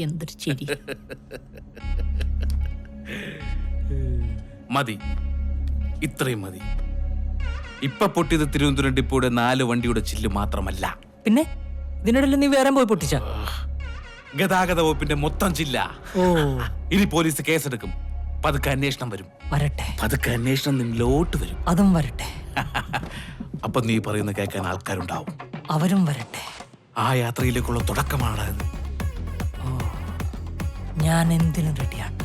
എന്തൊരു ചിരി. മതി, ഇത്രയും മതി. ഇപ്പൊ പൊട്ടിയത് തിരുവനന്തപുരം ഡിപ്പോയുടെ 4 വണ്ടിയുടെ ചില്ല് മാത്രമല്ല, പിന്നെ ഇതിനിടയിൽ നീ വേറെ പോയി പൊട്ടിച്ച? ഗതാഗത വകുപ്പിന്റെ മൊത്തം ചില്ല. ഇനി പോലീസ് കേസെടുക്കും. പതുക്കെ അന്വേഷണം വരും. വരട്ടെ. പതുക്കെ അന്വേഷണം നിന്നിലോട്ട് വരും. അതും വരട്ടെ. അപ്പൊ നീ പറയുന്ന കേൾക്കാൻ ആൾക്കാരുണ്ടാവും. അവരും വരട്ടെ. ആ യാത്രയിലേക്കുള്ള തുടക്കമാണ്. ഞാൻ എന്തിനും റെഡിയാണ്.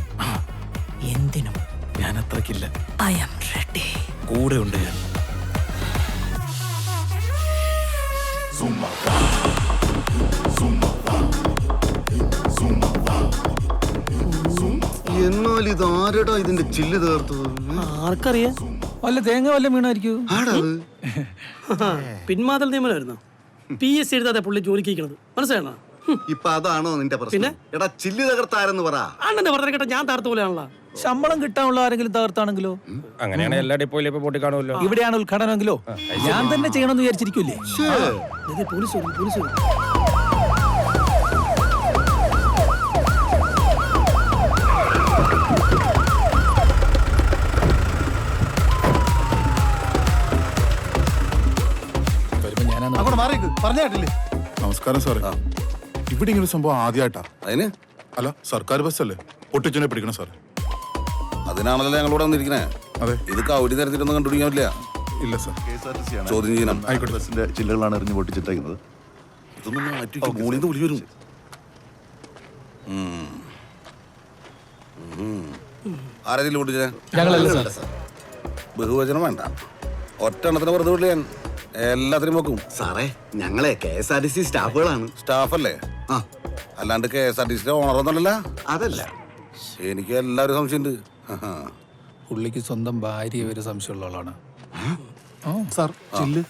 എന്തിനും. ഞാൻ അത്രക്കില്ല. I am ready. കൂടെ ഉണ്ട് ഞാൻ. എന്നാൽ ഇത് ആരടാ ഇതിന്റെ ചില്ല് തീർത്തത്? ആർക്കറിയാം? വല്ല തേങ്ങ വല്ല വീണായിരിക്കൂ. പിന്മാതൽ നിയമനമായിരുന്നു. PSC എഴുതാതെ പുള്ളി ജോലിക്കുന്നത് മനസ്സിലാണോ? ഇപ്പൊ അതാണോ നിന്റെ പ്രശ്നം? എടാ ചില്ല് തകർത്താരെന്ന് പറ. അണ്ണന്റെ പറഞ്ഞ കേട്ട ഞാൻ താർത്ത പോലെയാണല്ലോ. ശമ്പളം കിട്ടാനുള്ള ആരെങ്കിലും തകർത്താണെങ്കിലോ? അങ്ങനെയാണ് എല്ലാ ഡിപ്പോയിലും ഇപ്പൊ പൊട്ടി കാണുമല്ലോ. ഇവിടെയാണ് ഉദ്ഘാടനമെങ്കിലോ ഞാൻ തന്നെ ചെയ്യണമെന്ന് വിചാരിച്ചിരിക്കൂലേ? പോലീസ് വരും, പോലീസ് വരും. നമസ്കാരം സാറേ. ഇവിടെ ഇങ്ങനെ സംഭവം ആദ്യമായിട്ടാ. അതിന് അല്ല, സർക്കാർ ബസ്സല്ലേ പൊട്ടിച്ചനെ പിടിക്കണം സാറേ. അതിനാണല്ലോ ഞങ്ങളോട് വന്നിരിക്കണേ. അതെ. ഇത് കൗടി തരത്തിലൊന്നും കണ്ടുപിടിക്കാൻ പറ്റില്ല. ഇല്ല സാർ. ചോദ്യം ചെയ്യണം. ആയിക്കോട്ടെ. ബസിന്റെ ചില്ലുകളാണ് എറിഞ്ഞു പൊട്ടിച്ചിട്ടേക്കുന്നത്. ഇതൊന്നും മാറ്റി മൂളിന്ന് വിളി വരും. ആരാ ചില്ല് പൊട്ടിച്ചേ? ബഹുവചനം വേണ്ട. ഒറ്റ എണ്ണത്തിന് വെറുതെ വിളിയാൻ എല്ലാത്തിനും വെക്കും. സാറേ, ഞങ്ങളെ KSRTC സ്റ്റാഫുകളാണ്. സ്റ്റാഫല്ലേ? അല്ലാണ്ട് KSRTC ഓണറൊന്നുമല്ല. അതല്ല, എനിക്ക് എല്ലാവരും സംശയമുണ്ട്. പുള്ളിക്ക് സ്വന്തം ഭാര്യ ഒരു സംശയമുള്ള ആളാണ് സാർ. ചില്ല്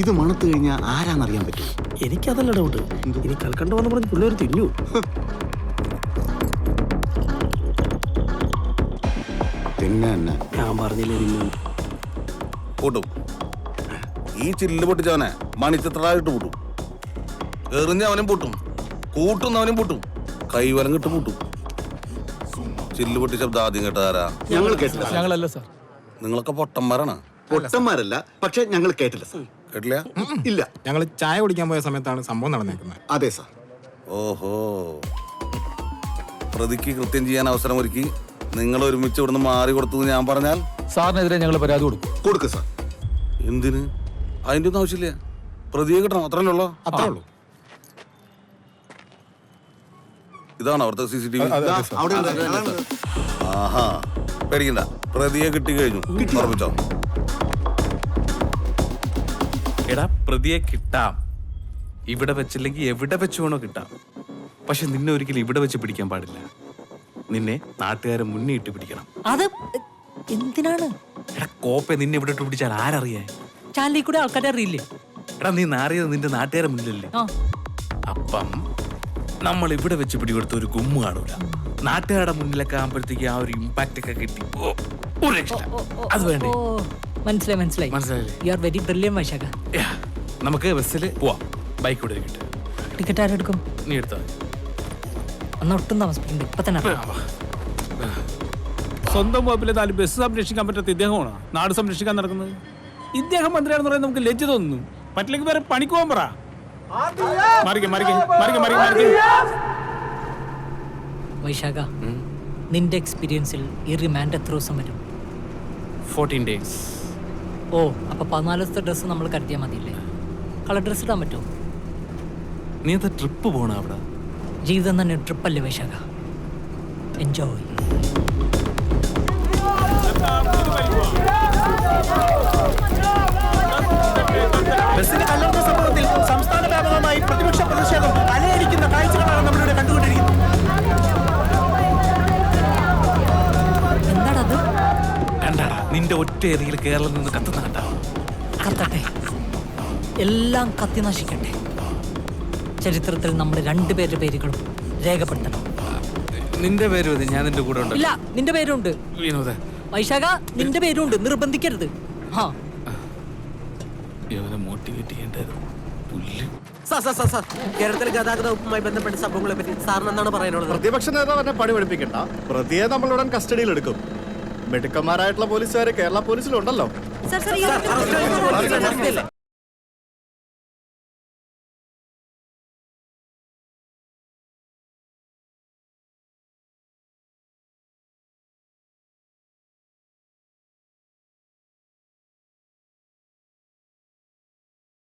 ഇത് മണത്ത് കഴിഞ്ഞാൽ ആരാന്നറിയാൻ പറ്റും. എനിക്കതല്ല ഡൗട്ട്. ഇനി കൽക്കണ്ട വന്ന് പറഞ്ഞ് പിള്ളേർ തിന്നു. പിന്നെ ഞാൻ പറഞ്ഞില്ലേ തിന്നു. കൂട്ടും. ഈ ചില്ല് പൊട്ടിച്ചവനെ മണിച്ചിത്രായിട്ട് പൂട്ടും. എറിഞ്ഞവനും പൂട്ടും, കൂട്ടുന്നവനും പൂട്ടും, കൈവലം കിട്ട് പൂട്ടും. ചില്ല് പൊട്ടി ശബ്ദം ആദ്യം കേട്ടതാരാ? ഞങ്ങൾ കേട്ടില്ല. ഞങ്ങളല്ല സാർ. നിങ്ങളൊക്കെ പൊട്ടന്മാരാണ്. പൊട്ടന്മാരല്ല, പക്ഷെ ഞങ്ങൾ കേട്ടില്ല സാർ. കേട്ടില്ല? ഇല്ല. ഞങ്ങൾ ചായ കുടിക്കാൻ പോയ സമയത്താണ് സംഭവം നടന്നേക്കുന്നത്. അതെ സാർ. ഓഹോ. പ്രതിക്ക് കൃത്യം ചെയ്യാൻ അവസരം ഒരുക്കി നിങ്ങൾ ഒരുമിച്ച് ഇവിടുന്ന് മാറി കൊടുത്തു ഞാൻ പറഞ്ഞാൽ സാറിനെതിരെ ഞങ്ങൾ പരാതി കൊടുക്കും. കൊടുക്ക് സാർ. എന്തിന്? അതിന്റെ ഒന്നും ആവശ്യമില്ല. പ്രതിയെ കിട്ടണം, അത്രല്ലേ ഉള്ളൂ. അത്രേ ഉള്ളൂ. ഇതാണ് അവിടുത്തെ CCTV. അവിടെ ഉണ്ട്, അതാണ്. ആഹാ, പേടിക്കണ്ട. പ്രതിയെ കിട്ടി കഴിഞ്ഞു. ഉറപ്പിച്ചോ? എടാ, പ്രതിയെ കിട്ടാം. ഇവിടെ വെച്ചില്ലെങ്കിൽ എവിടെ വെച്ച് വേണോ കിട്ടാം. പക്ഷെ നിന്നെ ഒരിക്കലും ഇവിടെ വെച്ച് പിടിക്കാൻ പാടില്ല. നിന്നെ നാട്ടുകാരെ മുന്നിട്ട് പിടിക്കണം. അത് എന്തിനാണ്? എടാ കോപ്പെ, നിന്നെ ഇവിടെ ഇട്ട് പിടിച്ചാൽ ആരറിയാൻ? ചാനലിൽ കൂടെ ആൾക്കാരെ അറിയില്ലേ? എടാ, നീ നാറിയത് നിന്റെ നാട്ടുകാരെ മുന്നിലല്ലേ? അപ്പം നമ്മൾ ഇവിടെ വെച്ച് പിടികൊടുത്ത ഒരു ഗുമ്മ് കാണൂല. നാട്ടുകാരുടെ മുന്നിലൊക്കെ ആകുമ്പോഴത്തേക്ക് ആ ഒരു ഇമ്പാക്റ്റ് ഒക്കെ കിട്ടി. ഒരു രക്ഷ. അത് വേണ്ടേ? മനസ്സിലായി. യു ആർ വെരി ബ്രില്യന്റ് വൈശാഖ. നമുക്ക് ബസ്സിൽ പോവാം. ബൈക്ക് ഇവിടെ കിട്ടും. ടിക്കറ്റ് ആരെടുക്കും? നീ എടുത്താൽ അന്ന് ഒട്ടും താമസിപ്പിക്കണ്ട. ഇപ്പൊ തന്നെ സ്വന്തം വകുപ്പിലെ 4 ബസ് സംരക്ഷിക്കാൻ പറ്റാത്ത ഇദ്ദേഹമാണോ നാട് സംരക്ഷിക്കാൻ നടക്കുന്നത്? ഇദ്ദേഹം മന്ത്രിയാണെന്ന് പറയാൻ നമുക്ക് ലജ്ജ തോന്നുന്നു. പറ്റില്ലെങ്കിൽ വേറെ പണിക്ക് പോകാൻ പറ. വൈശാഖ, നിന്റെ എക്സ്പീരിയൻസിൽ ഈ റിമാൻഡ് എത്ര ദിവസം വരും? 14 days. ഓ, അപ്പൊ 14 ദിവസത്തെ ഡ്രസ്സ് നമ്മൾ കരുതിയാൽ മതിയില്ലേ? കളർ ഡ്രസ് ഇടാൻ പറ്റുമോ? നീ എന്താ ട്രിപ്പ് പോണ അവിടെ? ജീവിതം തന്നെ ട്രിപ്പല്ലേ വൈശാഖ? എൻജോയ്. ബസിന്റെ കല്ലെടുത്ത സംഭവത്തിൽ സംസ്ഥാന വ്യാപകമായി പ്രതിപക്ഷ പ്രതിഷേധം അലയടിക്കുന്ന കാഴ്ചകളാണ് നമ്മളിവിടെ കണ്ടുകൊണ്ടിരിക്കുന്നത്. എന്താണത്? കണ്ടാടാ, നിന്റെ ഒറ്റ ഏതെങ്കിലും കേരളം നിന്ന് കത്തുന്ന കണ്ടാ? കത്തട്ടെ, എല്ലാം കത്തി നശിക്കട്ടെ. ചരിത്രത്തിൽ നമ്മൾ 2 പേരുടെ പേരുകളും രേഖപ്പെടുത്തണം. നിന്റെ പേരും അതെ, ഞാൻ നിന്റെ കൂടെ ഉണ്ട്. ഇല്ല, നിന്റെ പേരുണ്ട്. വിനോദ വൈശാഖ, നിന്റെ പേരുണ്ട്. നിർബന്ധിക്കരുത്. ഇവനെ മോട്ടിവേറ്റ് ചെയ്യേണ്ടായിരുന്നു. കേരളത്തിലെ ഗതാഗത വകുപ്പുമായി ബന്ധപ്പെട്ട സംഭവങ്ങളെ പറ്റി സാറിന് എന്താണ് പറയാനുള്ളത്? പ്രതിപക്ഷ നേതാവ് തന്നെ പണി പഠിപ്പിക്കണ്ട. പ്രതിയെ നമ്മളുടൻ കസ്റ്റഡിയിൽ എടുക്കും. മിടുക്കന്മാരായിട്ടുള്ള പോലീസുകാര് കേരള പോലീസിലുണ്ടല്ലോ.